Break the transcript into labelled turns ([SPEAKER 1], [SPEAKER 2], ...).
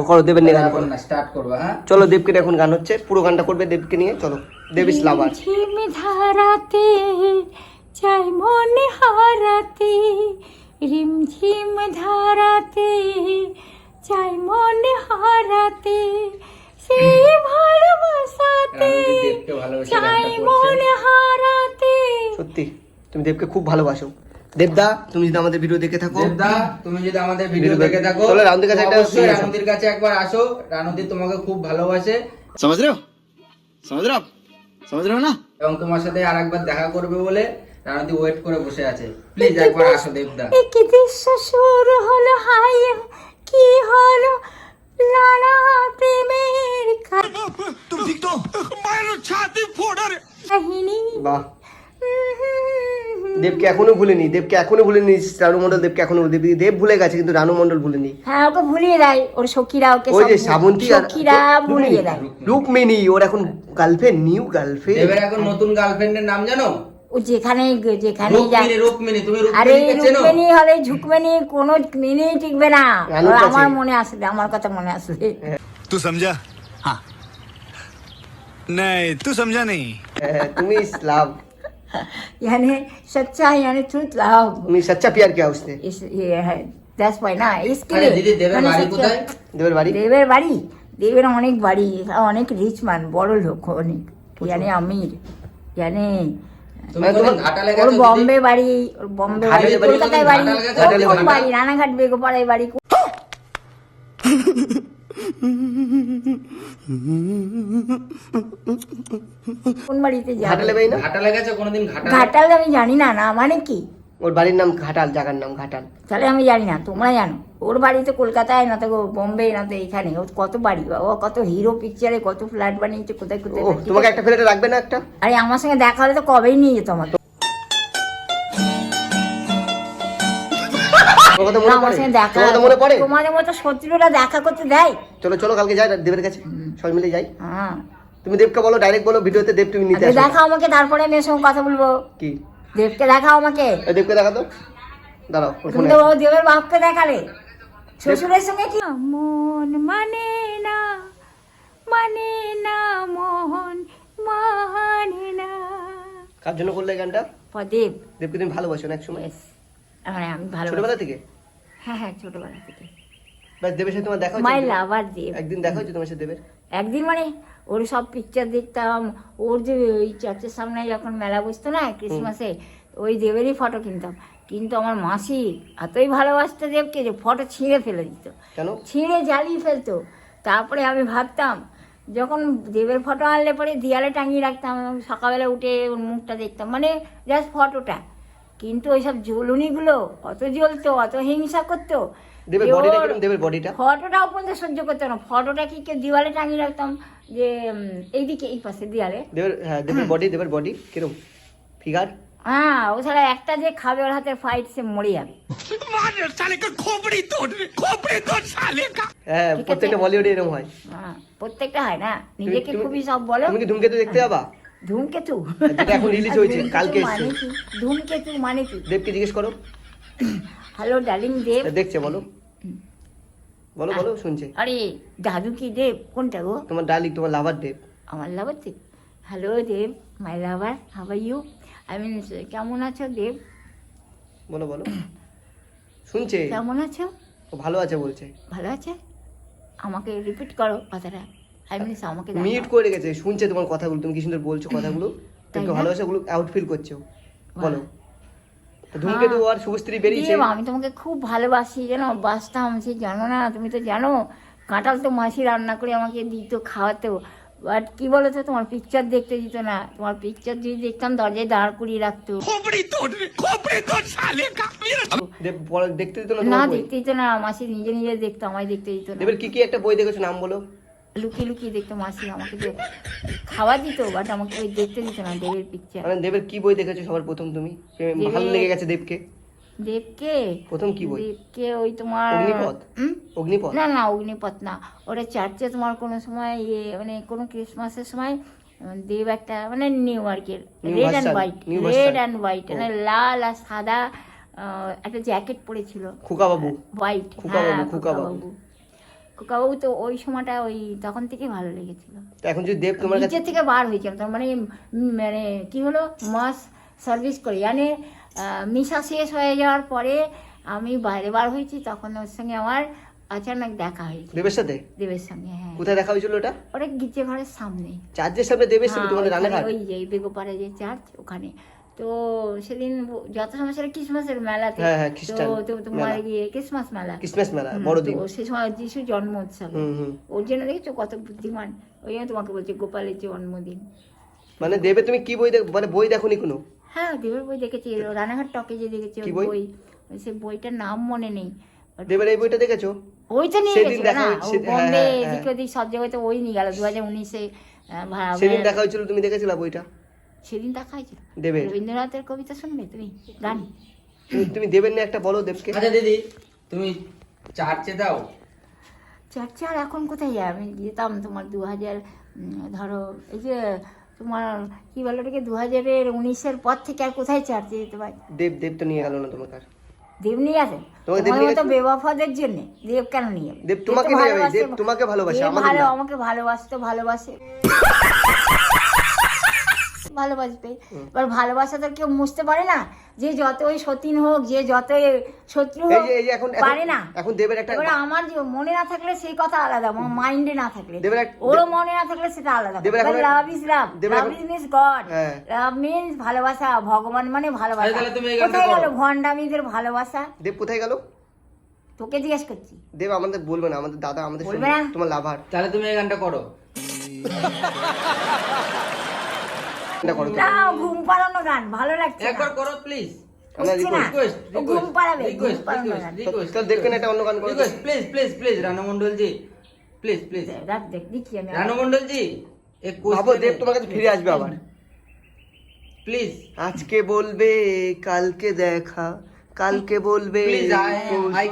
[SPEAKER 1] করো দেবের নিয়ে গান করো।
[SPEAKER 2] স্টার্ট করবো। হ্যাঁ
[SPEAKER 1] চলো, দেবকে এখন গান হচ্ছে, পুরো গানটা করবে দেবকে নিয়ে। চলো, দেব ইজ লাভার।
[SPEAKER 3] ঝিম ধারাতে চাই মনে হারাতে, রিমঝিম ধারাতে চাই মনে হারাতে, সেই ভালোবাসাতে চাই মনে হারাতে।
[SPEAKER 1] সত্যি তুমি দেবকে খুব ভালোবাসো। দেবদা, তুমি যদি আমাদের ভিডিও দেখে থাকো,
[SPEAKER 2] দেবদা তুমি যদি আমাদের ভিডিও দেখে থাকো,
[SPEAKER 1] চলো রানুদির কাছে একটা
[SPEAKER 2] অবশ্যই রানুদির কাছে একবার আসো। রানুদি তোমাকে খুব ভালোবাসে,
[SPEAKER 4] समझ रहे हो ना?
[SPEAKER 2] এবং তোমার সাথে আরেকবার দেখা করবে বলে রানুদি ওয়েট করে বসে আছে। প্লিজ একবার আসো দেবদা।
[SPEAKER 3] কি দৃশ্য শুরু হলো, হাই কি হলো, লালা প্রেমের
[SPEAKER 4] तुम ठीक तो मारो छाती फोड़ रे।
[SPEAKER 3] কাহিনী।
[SPEAKER 1] বাহ, দেবকে এখনো ভুলেনি, দেবকে এখনো ভুলেনি রানু মন্ডল, দেবকে এখনো দেব ভুলে গেছে কিন্তু রানু মন্ডল ভুলেনি।
[SPEAKER 3] হ্যাঁ, ওকে ভুলিয়ে দেয়, ওর সখীরা ওকে,
[SPEAKER 1] ওই যে শ্রাবন্তী আর
[SPEAKER 3] সখীরা ভুলিয়ে দেয়।
[SPEAKER 1] রুকমিনি, ওর এখন গার্লফ্রেন্ড, নিউ গার্লফ্রেন্ড।
[SPEAKER 2] দেবের এখন নতুন গার্লফ্রেন্ডের নাম জানো?
[SPEAKER 3] ও যেখানে যেখানে
[SPEAKER 2] রুকমিনি। রুকমিনি, তুমি
[SPEAKER 3] আরে
[SPEAKER 2] রুকমিনিকে চেনো?
[SPEAKER 3] রুকমিনি হলে ঝুকমিনি কোনো মিনিট টিকবে না।
[SPEAKER 1] রানুর কাছে।
[SPEAKER 3] আমার মনে আসবে, আমার কথা মনে আসবে।
[SPEAKER 4] तू समझा? हाँ नहीं तू समझा नहीं।
[SPEAKER 1] তুমি লাভ,
[SPEAKER 3] यानी सच्चा यानी ट्रूथ लव,
[SPEAKER 1] তুমি सच्चा प्यार किया उसने।
[SPEAKER 3] इस ये है दैट्स व्हाई ना, इसके
[SPEAKER 2] আরে
[SPEAKER 3] लिए
[SPEAKER 2] দিদি, দেবের
[SPEAKER 3] मैंने
[SPEAKER 2] বাড়ি
[SPEAKER 3] सच्चा-
[SPEAKER 2] কোথায়?
[SPEAKER 1] দেবের বাড়ি
[SPEAKER 3] দেবের বাড়ি, দেবের অনেক বাড়ি, অনেক রিচ ম্যান, বড় লোক অনেক, यानी अमीर, यानी
[SPEAKER 2] তুমি কোন ঘাটালে
[SPEAKER 3] ওর
[SPEAKER 2] গেছো দিদি?
[SPEAKER 3] বম্বে বাড়ি, ওর বম্বে বাড়ি,
[SPEAKER 1] ঘাটালে বাড়ি,
[SPEAKER 3] কলকাতায় বাড়ি,
[SPEAKER 2] ঘাটালে
[SPEAKER 3] কোন
[SPEAKER 2] বাড়ি।
[SPEAKER 3] বাড়ি, রানাঘাট বেগোপাড়ায় বাড়ি। কোন বাড়িতে
[SPEAKER 1] ঘাটালে
[SPEAKER 3] যাবে?
[SPEAKER 1] বাড়ি না,
[SPEAKER 2] ঘাটালে গেছো কোনোদিন? ঘাটালে
[SPEAKER 3] ঘাটাল আমি জানি না, না মানে কি?
[SPEAKER 1] ওর বাড়ির নাম ঘাটাল, জায়গার নাম ঘাটাল।
[SPEAKER 3] তাহলে আমি জানি না, তোমরা জানো। ওর বাড়ি তো কলকাতায়, না তো বোম্বে, না তো এখানে। ওর কত বাড়ি বাবা, কত হিরো পিকচারে কত ফ্ল্যাট বানিয়েছে, কোথায় কোথায়।
[SPEAKER 1] ও, তোমাকে একটা ফ্ল্যাটে রাখবে না একটা?
[SPEAKER 3] আরে আমার সঙ্গে দেখা হলে তো কবেই নিয়ে যেত আমাকে।
[SPEAKER 1] তোমার কথা মনে
[SPEAKER 3] আমার
[SPEAKER 1] পড়ে?
[SPEAKER 3] সঙ্গে দেখা,
[SPEAKER 1] তোমার কথা মনে পড়ে?
[SPEAKER 3] তোমাদের মতো শত্রুরা দেখা করতে দেয়?
[SPEAKER 1] চলো চলো, কালকে যাই দেবের কাছে, সবাই মিলে যাই।
[SPEAKER 3] হ্যাঁ,
[SPEAKER 1] তুমি দেবকে বলো, ডাইরেক্ট বলো ভিডিওতে, দেব তুমি নিতে
[SPEAKER 3] আগে
[SPEAKER 1] আসো।
[SPEAKER 3] দেখাও আমাকে, তারপরে আমি এর সঙ্গে কথা বলবো।
[SPEAKER 1] কি?
[SPEAKER 3] দেবকে দেখাও আমাকে।
[SPEAKER 1] এই দেবকে দেখা তো, দাঁড়াও ওর
[SPEAKER 3] তুমি
[SPEAKER 1] ফোনে
[SPEAKER 3] তো
[SPEAKER 1] আছে।
[SPEAKER 3] ও দেবের বাপকে দেখালে, শ্বশুরের সঙ্গে কি? মন মানে না, মানে না, মন মানে না।
[SPEAKER 1] কার জন্য করলে এই গানটা?
[SPEAKER 3] দেব,
[SPEAKER 1] দেবকে তুমি ভালোবাসো না একসময়,
[SPEAKER 3] Yes, মানে আমি ভালো।
[SPEAKER 1] ছোটবেলা থেকে?
[SPEAKER 3] হ্যাঁ হ্যাঁ, ছোটবেলা থেকে।
[SPEAKER 1] ব্যাস, দেবের সাথে তোমার দেখা
[SPEAKER 3] মাই
[SPEAKER 1] হয়েছে?
[SPEAKER 3] লাভার দেব।
[SPEAKER 1] একদিন দেখা হয়েছে তোমার সাথে দেবের?
[SPEAKER 3] একদিন মানে ওর সব পিকচার দেখতাম, ওর যে ওই চার্চের সামনে যখন মেলা বসতো না ক্রিসমাসে, ওই দেবেরই ফটো কিনতাম। কিন্তু আমার মাসি এতই ভালোবাসতো দেবকে যে ফটো ছিঁড়ে ফেলে দিত,
[SPEAKER 1] কেন?
[SPEAKER 3] ছিঁড়ে জ্বালিয়ে ফেলতো। তারপরে আমি ভাবতাম, যখন দেবের ফটো আনলে পরে দেয়ালে টাঙিয়ে রাখতাম, এবং সকালবেলা উঠে ওর মুখটা দেখতাম, মানে জাস্ট ফটোটা। কিন্তু ওইসব জ্বলুনিগুলো অত জ্বলতো, অত হিংসা করতো,
[SPEAKER 1] দেবের
[SPEAKER 3] যে
[SPEAKER 1] বডিটা
[SPEAKER 3] ওর
[SPEAKER 1] কিরকম? দেবের বডিটা?
[SPEAKER 3] ফটোটাও পর্যন্ত সহ্য করতো না। ফটোটা কি দেওয়ালে টাঙিয়ে রাখতাম, যে এইদিকে এই পাশে দেয়ালে।
[SPEAKER 1] দেবের, হ্যাঁ দেবের বডি, দেবের বডি কিরকম ফিগার?
[SPEAKER 3] হ্যাঁ, ও ছাড়া একটা যে খাবে ওর হাতের ফাইট, সে মরে যাবে।
[SPEAKER 1] হ্যাঁ,
[SPEAKER 3] ঠিক আছে।
[SPEAKER 1] প্রত্যেকটা বলিউডে এরকম হয়।
[SPEAKER 3] হ্যাঁ, প্রত্যেকটা হয় না, নিজেকে
[SPEAKER 1] তুমি-
[SPEAKER 3] খুবই সব বলো।
[SPEAKER 1] তুমি কি ধূমকেতু দেখতে যাবা?
[SPEAKER 3] ধূমকেতু,
[SPEAKER 1] যেটা এখন রিলিজ হয়েছে,
[SPEAKER 3] ধূমকেতু
[SPEAKER 1] কালকে
[SPEAKER 3] মানে
[SPEAKER 1] এসছে।
[SPEAKER 3] কি? ধূমকেতু মানে কি?
[SPEAKER 1] দেবকে জিজ্ঞেস করো,
[SPEAKER 3] হ্যালো ডার্লিং দেব।
[SPEAKER 1] দেখছে বলো, বলো বলো, শুনছে।
[SPEAKER 3] আরে দাদু কি দেব? কোনটা গো?
[SPEAKER 1] তোমার ডার্লিং, তোমার লাভার দেব।
[SPEAKER 3] আমার lover Dev. Hello Dev, my lover, how are you? I mean, কেমন আছো দেব?
[SPEAKER 1] বলো বলো, শুনছে।
[SPEAKER 3] কেমন আছো?
[SPEAKER 1] ও ভালো আছে বলছে।
[SPEAKER 3] ভালো আছে? আমাকে রিপিট করো কথাটা। আই মিন, আমাকে
[SPEAKER 1] মিউট করে রেখেছে, শুনছে তোমার কথাগুলো, তুমি কি সুন্দর বলছো কথাগুলো,
[SPEAKER 3] তাই
[SPEAKER 1] তোমাকে
[SPEAKER 3] না?
[SPEAKER 1] ভালোবাসা গুলো আউটফিল করছো। বলো,
[SPEAKER 3] বাহ।
[SPEAKER 1] তো ধূমকেতু আর শুভশ্রী বেরিয়েছে।
[SPEAKER 3] দেব, আমি তোমাকে খুব ভালোবাসি, জানো, বাসতাম, সে জানো না, তুমি তো জানো। কাঁঠাল তো মাসি রান্না করে আমাকে দিত, খাওয়াতো। বাট কি বলতো, তোমার পিকচার দেখতে দিত না। তোমার পিকচার যদি দেখতাম, দরজায় দাঁড় করিয়ে রাখতো।
[SPEAKER 1] দেব দেখতে দিত না
[SPEAKER 3] না,
[SPEAKER 1] তোমার বই?
[SPEAKER 3] দেখতে দিত না, মাসি নিজে নিজে দেখতো, আমায় দেখতে দিত না।
[SPEAKER 1] দেবের কি কি একটা বই দেখেছো, নাম বলো।
[SPEAKER 3] লুকিয়ে লুকিয়ে দেখতো মাসি, আমাকে খাওয়া দিত, বাট আমাকে ওই দেখতে দিত না দেবের পিকচার।
[SPEAKER 1] মানে দেবের কি বই দেখেছো সবার প্রথম তুমি, ভালো লেগে গেছে দেবকে?
[SPEAKER 3] দেবকে
[SPEAKER 1] প্রথম কি বই?
[SPEAKER 3] দেবকে ওই তোমার
[SPEAKER 1] অগ্নিপথ?
[SPEAKER 3] হুম?
[SPEAKER 1] অগ্নিপথ?
[SPEAKER 3] না না, অগ্নিপথ না। ওটা চার্চে তোমার কোনো সময় মানে কোনো ক্রিসমাসের সময় দেব একটা মানে নিউ মার্কের
[SPEAKER 1] New
[SPEAKER 3] red and
[SPEAKER 1] version,
[SPEAKER 3] white,
[SPEAKER 1] new
[SPEAKER 3] red
[SPEAKER 1] version.
[SPEAKER 3] And white,
[SPEAKER 1] ও।
[SPEAKER 3] মানে লাল আর সাদা একটা জ্যাকেট পরেছিল
[SPEAKER 1] খোকা বাবু।
[SPEAKER 3] হোয়াইট,
[SPEAKER 1] খোকাবাবু,
[SPEAKER 3] হ্যাঁ
[SPEAKER 1] খোকাবাবু।
[SPEAKER 3] খোকাবাবু তো ওই সময়টা ওই তখন থেকে ভালো লেগেছিল।
[SPEAKER 1] তো এখন যদি দেব তোমার কাছে
[SPEAKER 3] নিচের থেকে বার হয়েছিলাম তার মানে মানে কি হলো মাস সার্ভিস করে মানে মিশা শেষ হয়ে যাওয়ার পরে আমি বাইরে বার হয়েছি, তখন ওর সঙ্গে আমার আচানক দেখা হয়েছে
[SPEAKER 1] দেবের সাথে?
[SPEAKER 3] দেবের সঙ্গে, হ্যাঁ।
[SPEAKER 1] কোথায় দেখা হয়েছিল ওটা?
[SPEAKER 3] ওটা গির্জে ঘরের সামনে,
[SPEAKER 1] চার্চের সামনে দেবের সাথে
[SPEAKER 3] হ্যাঁ,
[SPEAKER 1] তোমাদের
[SPEAKER 3] ওখানে
[SPEAKER 1] রানাঘাট?
[SPEAKER 3] ওই যে বেগোপাড়া যে চার্চ ওখানে। তো সেদিন যত সময় সেটা ক্রিসমাসের মেলাতে,
[SPEAKER 1] হ্যাঁ, হ্যাঁ,
[SPEAKER 3] তো
[SPEAKER 1] খ্রিস্টান
[SPEAKER 3] তো তোমার
[SPEAKER 1] মেলা।
[SPEAKER 3] গিয়ে ক্রিসমাস মেলা,
[SPEAKER 1] ক্রিসমাস মেলা, বড়দিন।
[SPEAKER 3] তো সে সময় যিশুর জন্ম উৎসব,
[SPEAKER 1] হুম।
[SPEAKER 3] ওর জন্য দেখেছো কত বুদ্ধিমান, ওই জন্য তোমাকে বলছি গোপালের জন্মদিন।
[SPEAKER 1] মানে দেবে তুমি কি বই মানে বই দেখোনি কোনো?
[SPEAKER 3] হ্যাঁ দেবের বই দেখেছি, রানাঘাট টকে যে দেখেছি
[SPEAKER 1] কি
[SPEAKER 3] ওই
[SPEAKER 1] বই?
[SPEAKER 3] বই, সে বইটার নাম মনে নেই।
[SPEAKER 1] দেবের এই বইটা দেখেছো?
[SPEAKER 3] ওইটা নিয়ে
[SPEAKER 1] সেদিন
[SPEAKER 3] গেছিল
[SPEAKER 1] দেখা
[SPEAKER 3] না,
[SPEAKER 1] হয়েছে,
[SPEAKER 3] ও
[SPEAKER 1] হ্যাঁ,
[SPEAKER 3] বম্বে
[SPEAKER 1] হ্যাঁ,
[SPEAKER 3] এদিক ওদিক সব জায়গায় তো ওই নিয়ে গেল 2019-এ।
[SPEAKER 1] সেদিন দেখা হয়েছিল, তুমি দেখেছিলা বইটা?
[SPEAKER 3] সেদিন দেখা হয়েছিল।
[SPEAKER 1] দেবের?
[SPEAKER 3] রবীন্দ্রনাথের কবিতা শুনবে তুমি, গান?
[SPEAKER 1] তুমি দেবের নিয়ে একটা বলো দেবকে।
[SPEAKER 2] আচ্ছা দিদি, তুমি চার্চে দাও?
[SPEAKER 3] চার্চে আর এখন কোথায় যাই, আমি যেতাম তোমার 2000 ধরো এই যে তোমার কি বলো ওটাকে 2019-এর পর থেকে আর কোথায় চার্চে যেতে পারি।
[SPEAKER 1] দেব তো নিয়ে গেল না তোমাকে আর?
[SPEAKER 3] দেব নিয়ে আসে
[SPEAKER 1] তোমাকে দেব
[SPEAKER 3] তোমার
[SPEAKER 1] নিয়ে
[SPEAKER 3] মতো
[SPEAKER 1] গেছিল?
[SPEAKER 3] বেওয়াফাদের জন্য দেব কেন নিয়ে যাবে?
[SPEAKER 1] দেব তোমাকে নিয়ে যাবে, দেব তোমাকে ভালোবাসে,
[SPEAKER 3] দেব
[SPEAKER 1] আমাদের
[SPEAKER 3] ভালো,
[SPEAKER 1] না।
[SPEAKER 3] আমাকে ভালোবাসে ভালোবাসবে। এবার ভালোবাসা তো কেউ মুছতে পারে না, যে যতই সতীন হোক, যে যতই শত্রু হোক,
[SPEAKER 1] এই যে এখন
[SPEAKER 3] পারে না।
[SPEAKER 1] এখন দেবের একটা
[SPEAKER 3] এবার আমার যে মনে না থাকলে সেই কথা আলাদা, আমার মাইন্ডে না থাকলে,
[SPEAKER 1] দেবের
[SPEAKER 3] ওরও মনে না থাকলে সেটা আলাদা।
[SPEAKER 1] দেবের এখন-
[SPEAKER 3] লাভ ইজ লাভ,
[SPEAKER 1] দেবের
[SPEAKER 3] লাভ
[SPEAKER 1] এখন-
[SPEAKER 3] ইজ মিন্স গড,
[SPEAKER 1] হ্যাঁ।
[SPEAKER 3] লাভ মিন্স ভালোবাসা, ভগবান মানে ভালোবাসা।
[SPEAKER 2] আরে তাহলে তুমি এই গানটা
[SPEAKER 3] কোথায় গেল
[SPEAKER 2] করো।
[SPEAKER 3] ভণ্ডামিদের ভালোবাসা?
[SPEAKER 1] দেব কোথায় গেল?
[SPEAKER 3] তোকে জিজ্ঞেস করছি।
[SPEAKER 1] দেব আমাদের বলবে না, আমাদের দাদা, আমাদের
[SPEAKER 3] বলবে
[SPEAKER 1] শুনবে,
[SPEAKER 3] না?
[SPEAKER 1] তোমার লাভার।
[SPEAKER 2] তাহলে তুমি এই গানটা করো।
[SPEAKER 1] এটা করো তো।
[SPEAKER 3] না, ঘুম পাড়ানো গান ভালো লাগছে
[SPEAKER 2] একবার
[SPEAKER 3] না,
[SPEAKER 2] করো প্লিজ।
[SPEAKER 1] আমরা
[SPEAKER 3] হচ্ছে না।
[SPEAKER 2] রিকোয়েস্ট,
[SPEAKER 3] ও ঘুম পাড়াবে, ঘুম
[SPEAKER 2] রিকোয়েস্ট,
[SPEAKER 3] পাড়ানো গান।
[SPEAKER 2] রিকোয়েস্ট।
[SPEAKER 1] তাহলে দেবকে না একটা অন্য গান করো তো।
[SPEAKER 2] Request, please please please Ranu Mondal G, please please.
[SPEAKER 3] দেখ দেখ দেখি আমি
[SPEAKER 2] রানু মন্ডল জি, এক
[SPEAKER 1] ভাবো দেব তোমার কাছে ফিরে আসবে আবার।
[SPEAKER 2] প্লিজ
[SPEAKER 1] আজকে বলবে কালকে দেখা, কালকে বলবে
[SPEAKER 2] প্লিজ আই